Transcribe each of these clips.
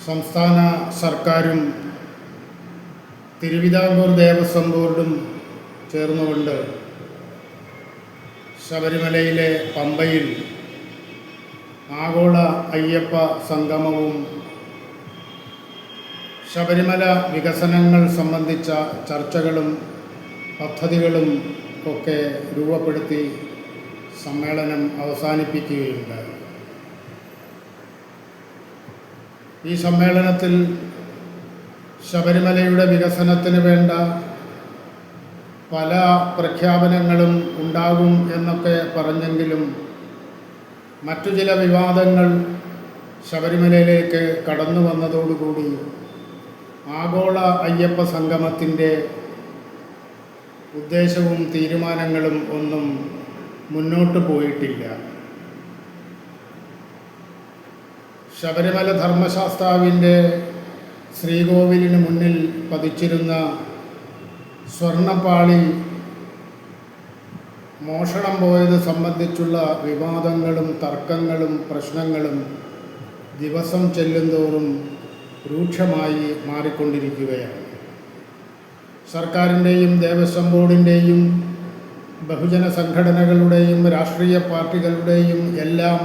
സംസ്ഥാന സർക്കാരും തിരുവിതാംകൂർ ദേവസ്വം ബോർഡും ചേർന്നുകൊണ്ട് ശബരിമലയിലെ പമ്പയിൽ ആഗോള അയ്യപ്പ സംഗമവും ശബരിമല വികസനങ്ങൾ സംബന്ധിച്ച ചർച്ചകളും പദ്ധതികളും ഒക്കെ രൂപപ്പെടുത്തി സമ്മേളനം അവസാനിപ്പിക്കുകയുണ്ടായി. ഈ സമ്മേളനത്തിൽ ശബരിമലയുടെ വികസനത്തിന് വേണ്ട പല പ്രഖ്യാപനങ്ങളും ഉണ്ടാകും എന്നൊക്കെ പറഞ്ഞെങ്കിലും മറ്റു ചില വിവാദങ്ങൾ ശബരിമലയിലേക്ക് കടന്നു വന്നതോടുകൂടി ആഗോള അയ്യപ്പ സംഗമത്തിൻ്റെ ഉദ്ദേശവും തീരുമാനങ്ങളും ഒന്നും മുന്നോട്ട് പോയിട്ടില്ല. ശബരിമല ധർമ്മശാസ്താവിൻ്റെ ശ്രീകോവിലിന് മുന്നിൽ പതിച്ചിരുന്ന സ്വർണ്ണപ്പാളി മോഷണം പോയത് സംബന്ധിച്ചുള്ള വിവാദങ്ങളും തർക്കങ്ങളും പ്രശ്നങ്ങളും ദിവസം ചെല്ലുന്തോറും രൂക്ഷമായി മാറിക്കൊണ്ടിരിക്കുകയാണ്. സർക്കാരിൻ്റെയും ദേവസ്വം ബോർഡിൻ്റെയും ബഹുജന സംഘടനകളുടെയും രാഷ്ട്രീയ പാർട്ടികളുടെയും എല്ലാം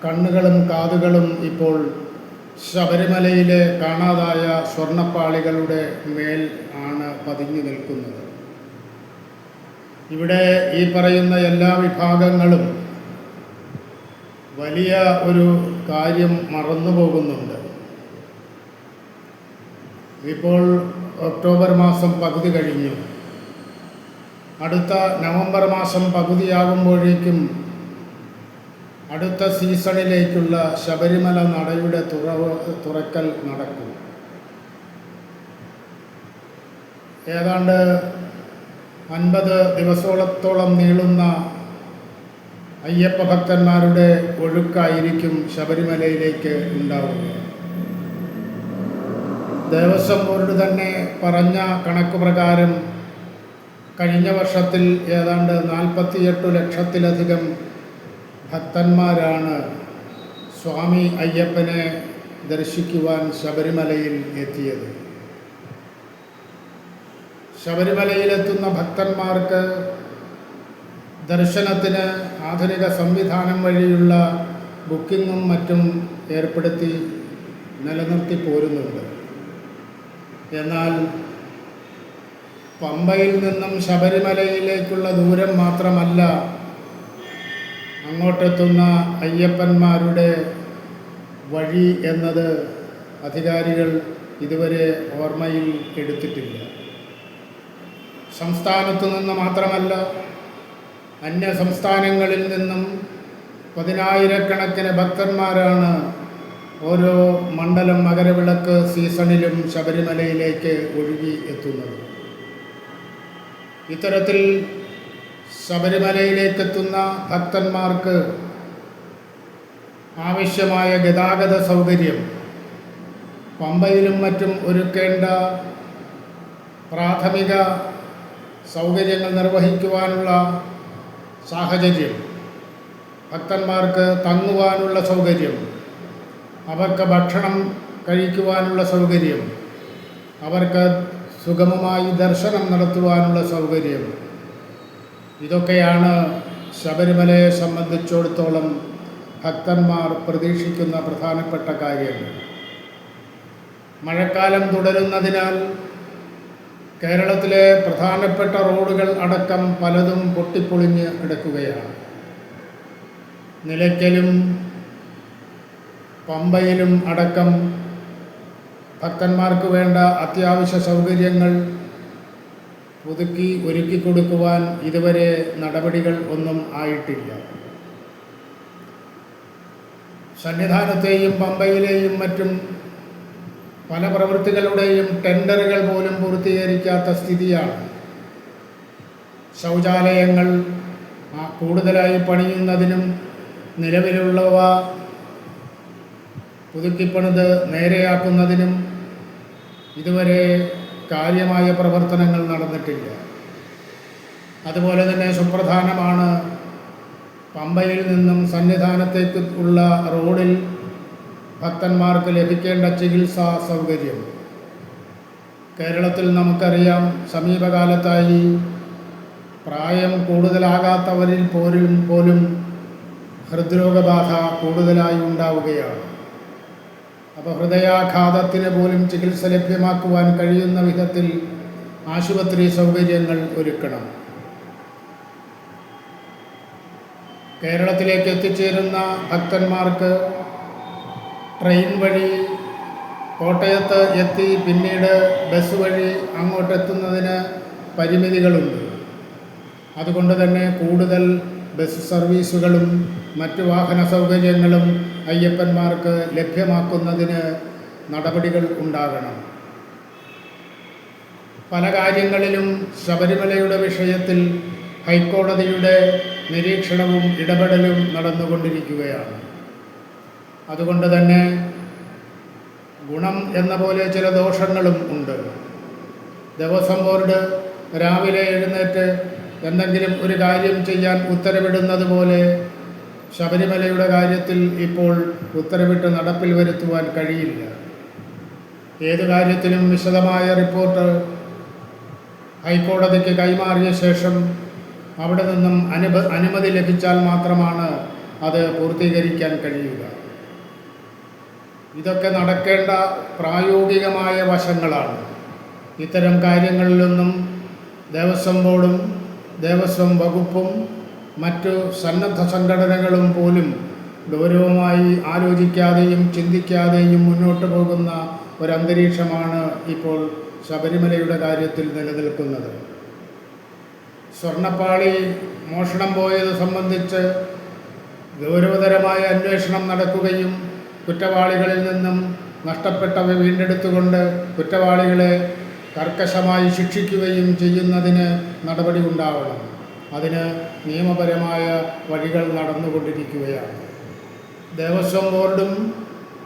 കണ്ണുകളും കാതുകളും ഇപ്പോൾ ശബരിമലയിലെ കാണാതായ സ്വർണ്ണപ്പാളികളുടെ മേൽ ആണ് പതിഞ്ഞു നിൽക്കുന്നത്. ഇവിടെ ഈ പറയുന്ന എല്ലാ വിഭാഗങ്ങളും വലിയ ഒരു കാര്യം മറന്നുപോകുന്നുണ്ട്. ഇപ്പോൾ ഒക്ടോബർ മാസം പകുതി കഴിഞ്ഞു. അടുത്ത നവംബർ മാസം പകുതിയാകുമ്പോഴേക്കും അടുത്ത സീസണിലേക്കുള്ള ശബരിമല നടയുടെ തുറക്കൽ നടക്കും. ഏതാണ്ട് 50 ദിവസത്തോളം നീളുന്ന അയ്യപ്പ ഭക്തന്മാരുടെ ഒഴുക്കായിരിക്കും ശബരിമലയിലേക്ക് ഉണ്ടാവുക. ദേവസ്വം ബോർഡ് തന്നെ പറഞ്ഞ കണക്ക് പ്രകാരം കഴിഞ്ഞ വർഷത്തിൽ ഏതാണ്ട് 48 ലക്ഷത്തിലധികം ഭക്തന്മാരാണ് സ്വാമി അയ്യപ്പനെ ദർശിക്കുവാൻ ശബരിമലയിൽ എത്തിയത്. ശബരിമലയിലെത്തുന്ന ഭക്തന്മാർക്ക് ദർശനത്തിന് ആധുനിക സംവിധാനം വഴിയുള്ള ബുക്കിങ്ങും മറ്റും ഏർപ്പെടുത്തി നിലനിർത്തി പോരുന്നുണ്ട്. എന്നാൽ പമ്പയിൽ നിന്നും ശബരിമലയിലേക്കുള്ള ദൂരം മാത്രമല്ല അങ്ങോട്ടെത്തുന്ന അയ്യപ്പന്മാരുടെ വഴി എന്നത് അധികാരികൾ ഇതുവരെ ഓർമ്മയിൽ എടുത്തിട്ടില്ല. സംസ്ഥാനത്തു നിന്ന് മാത്രമല്ല അന്യ സംസ്ഥാനങ്ങളിൽ നിന്നും 10,000-കണക്കിന് ഭക്തന്മാരാണ് ഓരോ മണ്ഡലം മകരവിളക്ക് സീസണിലും ശബരിമലയിലേക്ക് ഒഴുകി എത്തുന്നത്. ഇത്തരത്തിൽ ശബരിമലയിലേക്കെത്തുന്ന ഭക്തന്മാർക്ക് ആവശ്യമായ ഗതാഗത സൗകര്യം പമ്പയിലും മറ്റും ഒരുക്കേണ്ട പ്രാഥമിക സൗകര്യങ്ങൾ നിർവഹിക്കുവാനുള്ള സാഹചര്യം, ഭക്തന്മാർക്ക് തങ്ങുവാനുള്ള സൗകര്യം, അവർക്ക് ഭക്ഷണം കഴിക്കുവാനുള്ള സൗകര്യം, അവർക്ക് സുഗമമായി ദർശനം നടത്തുവാനുള്ള സൗകര്യം, ഇതൊക്കെയാണ് ശബരിമലയെ സംബന്ധിച്ചിടത്തോളം ഭക്തന്മാർ പ്രതീക്ഷിക്കുന്ന പ്രധാനപ്പെട്ട കാര്യങ്ങൾ. മഴക്കാലം തുടരുന്നതിനാൽ കേരളത്തിലെ പ്രധാനപ്പെട്ട റോഡുകൾ അടക്കം പലതും പൊട്ടിപ്പൊളിഞ്ഞ് കിടക്കുകയാണ്. നിലയ്ക്കലും പമ്പയിലും അടക്കം ഭക്തന്മാർക്ക് വേണ്ട അത്യാവശ്യ സൗകര്യങ്ങൾ പുതുക്കി ഒരുക്കി കൊടുക്കുവാൻ ഇതുവരെ നടപടികൾ ഒന്നും ആയിട്ടില്ല. സന്നിധാനത്തെയും പമ്പയിലെയും മറ്റും പല പ്രവൃത്തികളുടെയും ടെൻഡറുകൾ പോലും പൂർത്തീകരിക്കാത്ത സ്ഥിതിയാണ്. ശൗചാലയങ്ങൾ കൂടുതലായി പണിയുന്നതിനും നിലവിലുള്ളവ പുതുക്കിപ്പണിത് നേരെയാക്കുന്നതിനും ഇതുവരെ കാര്യമായ പ്രവർത്തനങ്ങൾ നടന്നിട്ടില്ല. അതുപോലെ തന്നെ സുപ്രധാനമാണ് പമ്പയിൽ നിന്നും സന്നിധാനത്തേക്ക് ഉള്ള റോഡിൽ ഭക്തന്മാർക്ക് ലഭിക്കേണ്ട ചികിത്സാ സൗകര്യം. കേരളത്തിൽ നമുക്കറിയാം, സമീപകാലത്തായി പ്രായം കൂടുതലാകാത്തവരിൽ പോലും ഹൃദ്രോഗബാധ കൂടുതലായി ഉണ്ടാവുകയാണ്. അപ്പോൾ ഹൃദയാഘാതത്തിന് പോലും ചികിത്സ ലഭ്യമാക്കുവാൻ കഴിയുന്ന വിധത്തിൽ ആശുപത്രി സൗകര്യങ്ങൾ ഒരുക്കണം. കേരളത്തിലേക്ക് എത്തിച്ചേരുന്ന ഭക്തന്മാർക്ക് ട്രെയിൻ വഴി കോട്ടയത്ത് എത്തി പിന്നീട് ബസ് വഴി അങ്ങോട്ടെത്തുന്നതിന് പരിമിതികളുണ്ട്. അതുകൊണ്ട് തന്നെ കൂടുതൽ ബസ് സർവീസുകളും മറ്റു വാഹന സൗകര്യങ്ങളും അയ്യപ്പന്മാർക്ക് ലഭ്യമാക്കുന്നതിന് നടപടികൾ ഉണ്ടാകണം. പല കാര്യങ്ങളിലും ശബരിമലയുടെ വിഷയത്തിൽ ഹൈക്കോടതിയുടെ നിരീക്ഷണവും ഇടപെടലും നടന്നുകൊണ്ടിരിക്കുകയാണ്. അതുകൊണ്ട് തന്നെ ഗുണം എന്ന പോലെ ചില ദോഷങ്ങളും ഉണ്ട്. ദേവസ്വം ബോർഡ് രാവിലെ എഴുന്നേറ്റ് എന്തെങ്കിലും ഒരു കാര്യം ചെയ്യാൻ ഉത്തരവിടുന്നത് പോലെ ശബരിമലയുടെ കാര്യത്തിൽ ഇപ്പോൾ ഉത്തരവിട്ട് നടപ്പിൽ വരുത്തുവാൻ കഴിയില്ല. ഏത് കാര്യത്തിലും വിശദമായ റിപ്പോർട്ട് ഹൈക്കോടതിക്ക് കൈമാറിയ ശേഷം അവിടെ നിന്നും അനുമതി ലഭിച്ചാൽ മാത്രമാണ് അത് പൂർത്തീകരിക്കാൻ കഴിയുക. ഇതൊക്കെ നടക്കേണ്ട പ്രായോഗികമായ വശങ്ങളാണ്. ഇത്തരം കാര്യങ്ങളിലൊന്നും ദേവസ്വം ബോർഡും ദേവസ്വം വകുപ്പും മറ്റു സന്നദ്ധ സംഘടനകളും പോലും ഗൗരവമായി ആലോചിക്കാതെയും ചിന്തിക്കാതെയും മുന്നോട്ട് പോകുന്ന ഒരന്തരീക്ഷമാണ് ഇപ്പോൾ ശബരിമലയുടെ കാര്യത്തിൽ നിലനിൽക്കുന്നത്. സ്വർണ്ണപ്പാളി മോഷണം പോയത് സംബന്ധിച്ച് ഗൗരവതരമായ അന്വേഷണം നടക്കുകയും കുറ്റവാളികളിൽ നിന്നും നഷ്ടപ്പെട്ടവ വീണ്ടെടുത്തുകൊണ്ട് കുറ്റവാളികളെ കർക്കശമായി ശിക്ഷിക്കുകയും ചെയ്യുന്നതിന് നടപടി ഉണ്ടാവണം. അതിന് നിയമപരമായ വഴികൾ നടന്നുകൊണ്ടിരിക്കുകയാണ്. ദേവസ്വം ബോർഡും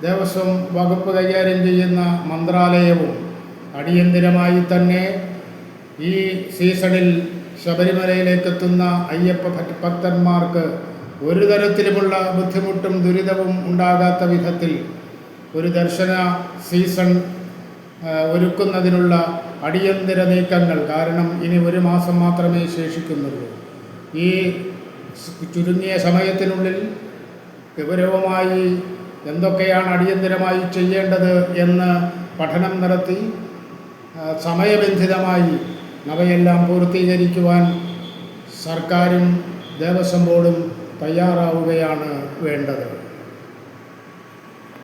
ദേവസ്വം വകുപ്പ് കൈകാര്യം ചെയ്യുന്ന മന്ത്രാലയവും അടിയന്തിരമായി തന്നെ ഈ സീസണിൽ ശബരിമലയിലേക്കെത്തുന്ന അയ്യപ്പ ഭക്തന്മാർക്ക് ഒരു തരത്തിലുമുള്ള ബുദ്ധിമുട്ടും ദുരിതവും ഉണ്ടാകാത്ത വിധത്തിൽ ഒരു ദർശന സീസൺ ഒരുക്കുന്നതിനുള്ള അടിയന്തര നീക്കങ്ങൾ, കാരണം ഇനി ഒരു മാസം മാത്രമേ ശേഷിക്കുന്നുള്ളൂ. ഈ ചുരുങ്ങിയ സമയത്തിനുള്ളിൽ ഗൗരവമായി എന്തൊക്കെയാണ് അടിയന്തരമായി ചെയ്യേണ്ടത് എന്ന് പഠനം നടത്തി സമയബന്ധിതമായി അവയെല്ലാം പൂർത്തീകരിക്കുവാൻ സർക്കാരും ദേവസ്വം ബോർഡും തയ്യാറാവുകയാണ് വേണ്ടത്.